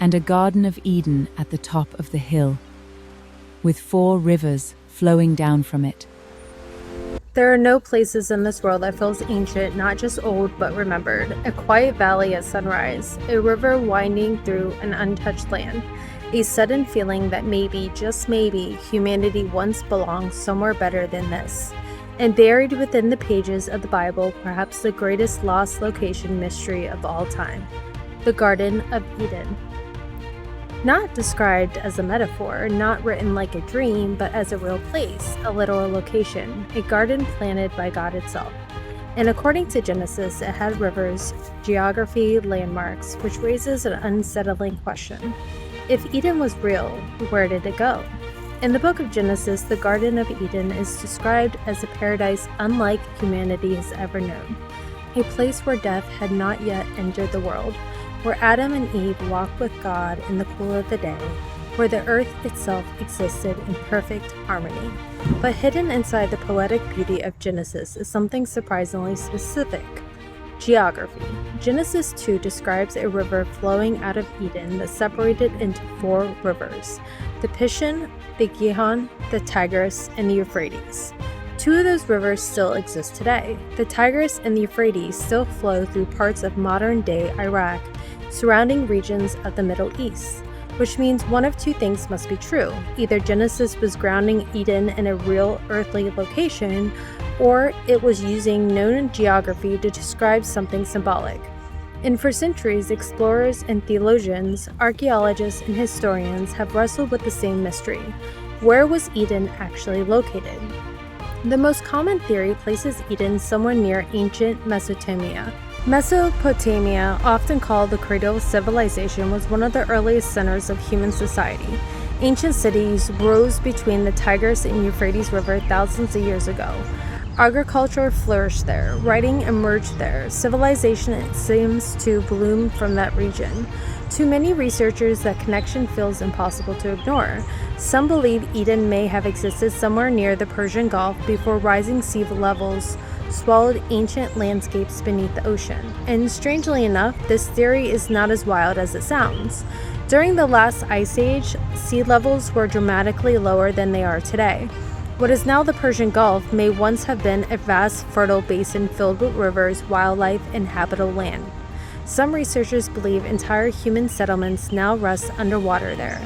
and a Garden of Eden at the top of the hill, with 4 rivers flowing down from it. There are no places in this world that feels ancient, not just old, but remembered. A quiet valley at sunrise, a river winding through an untouched land, a sudden feeling that maybe, just maybe, humanity once belonged somewhere better than this. And buried within the pages of the Bible, perhaps the greatest lost location mystery of all time, the Garden of Eden. Not described as a metaphor, not written like a dream, but as a real place, a literal location, a garden planted by God itself. And according to Genesis, it had rivers, geography, landmarks, which raises an unsettling question. If Eden was real, where did it go? In the book of Genesis, the Garden of Eden is described as a paradise unlike humanity has ever known, a place where death had not yet entered the world, where Adam and Eve walked with God in the cool of the day, where the earth itself existed in perfect harmony. But hidden inside the poetic beauty of Genesis is something surprisingly specific: geography. Genesis 2 describes a river flowing out of Eden that separated into 4 rivers: the Persian, the Gihon, the Tigris, and the Euphrates. 2 of those rivers still exist today. The Tigris and the Euphrates still flow through parts of modern-day Iraq, surrounding regions of the Middle East, which means one of 2 things must be true. Either Genesis was grounding Eden in a real earthly location, or it was using known geography to describe something symbolic. And for centuries, explorers and theologians, archaeologists, and historians have wrestled with the same mystery. Where was Eden actually located? The most common theory places Eden somewhere near ancient Mesopotamia. Mesopotamia, often called the cradle of civilization, was one of the earliest centers of human society. Ancient cities rose between the Tigris and Euphrates River thousands of years ago. Agriculture flourished there, writing emerged there. Civilization seems to bloom from that region. To many researchers, that connection feels impossible to ignore. Some believe Eden may have existed somewhere near the Persian Gulf before rising sea levels swallowed ancient landscapes beneath the ocean. And strangely enough, this theory is not as wild as it sounds. During the last ice age, sea levels were dramatically lower than they are today. What is now the Persian Gulf may once have been a vast, fertile basin filled with rivers, wildlife, and habitable land. Some researchers believe entire human settlements now rest underwater there.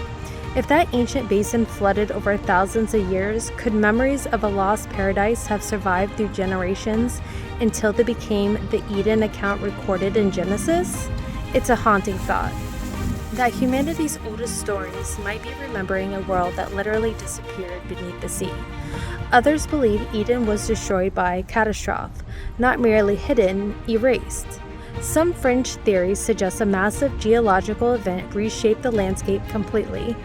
If that ancient basin flooded over thousands of years, could memories of a lost paradise have survived through generations until they became the Eden account recorded in Genesis? It's a haunting thought that humanity's oldest stories might be remembering a world that literally disappeared beneath the sea. Others believe Eden was destroyed by catastrophe, not merely hidden, erased. Some fringe theories suggest a massive geological event reshaped the landscape completely.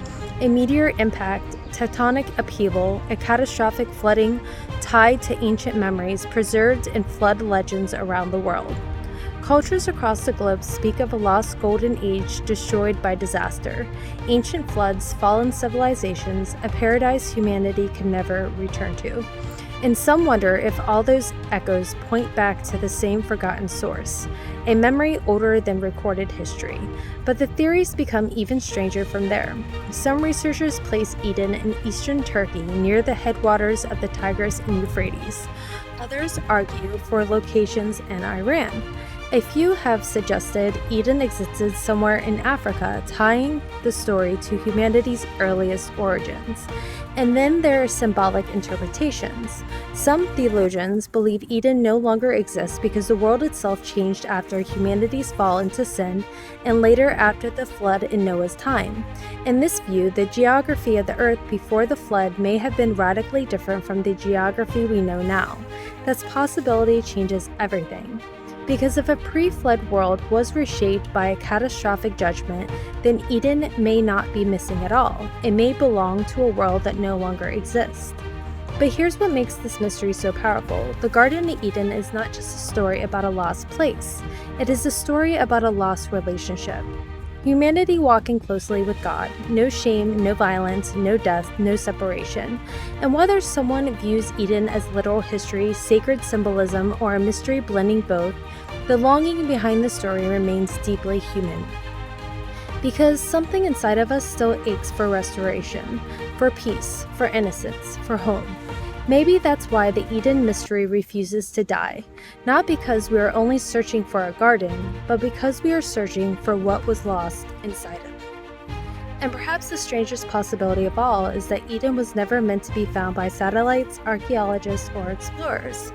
A meteor impact, tectonic upheaval, a catastrophic flooding tied to ancient memories preserved in flood legends around the world. Cultures across the globe speak of a lost golden age destroyed by disaster, ancient floods, fallen civilizations, a paradise humanity can never return to. And some wonder if all those echoes point back to the same forgotten source, a memory older than recorded history. But the theories become even stranger from there. Some researchers place Eden in eastern Turkey near the headwaters of the Tigris and Euphrates. Others argue for locations in Iran. A few have suggested Eden existed somewhere in Africa, tying the story to humanity's earliest origins. And then there are symbolic interpretations. Some theologians believe Eden no longer exists because the world itself changed after humanity's fall into sin and later after the flood in Noah's time. In this view, the geography of the earth before the flood may have been radically different from the geography we know now. This possibility changes everything. Because if a pre-flood world was reshaped by a catastrophic judgment, then Eden may not be missing at all. It may belong to a world that no longer exists. But here's what makes this mystery so powerful. The Garden of Eden is not just a story about a lost place. It is a story about a lost relationship. Humanity walking closely with God. No shame, no violence, no death, no separation. And whether someone views Eden as literal history, sacred symbolism, or a mystery blending both, the longing behind the story remains deeply human. Because something inside of us still aches for restoration, for peace, for innocence, for home. Maybe that's why the Eden mystery refuses to die, not because we are only searching for a garden, but because we are searching for what was lost inside of it. And perhaps the strangest possibility of all is that Eden was never meant to be found by satellites, archaeologists, or explorers.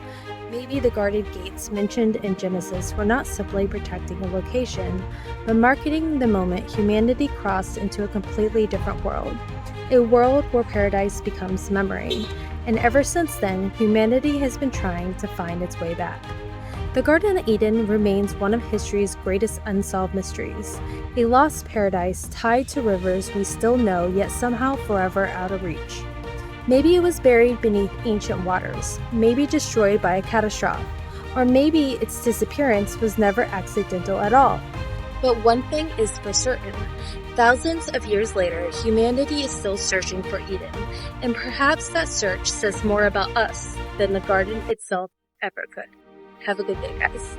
Maybe the guarded gates mentioned in Genesis were not simply protecting a location, but marking the moment humanity crossed into a completely different world, a world where paradise becomes memory. And ever since then, humanity has been trying to find its way back. The Garden of Eden remains one of history's greatest unsolved mysteries, a lost paradise tied to rivers we still know yet somehow forever out of reach. Maybe it was buried beneath ancient waters, maybe destroyed by a catastrophe, or maybe its disappearance was never accidental at all. But one thing is for certain. Thousands of years later, humanity is still searching for Eden, and perhaps that search says more about us than the garden itself ever could. Have a good day, guys.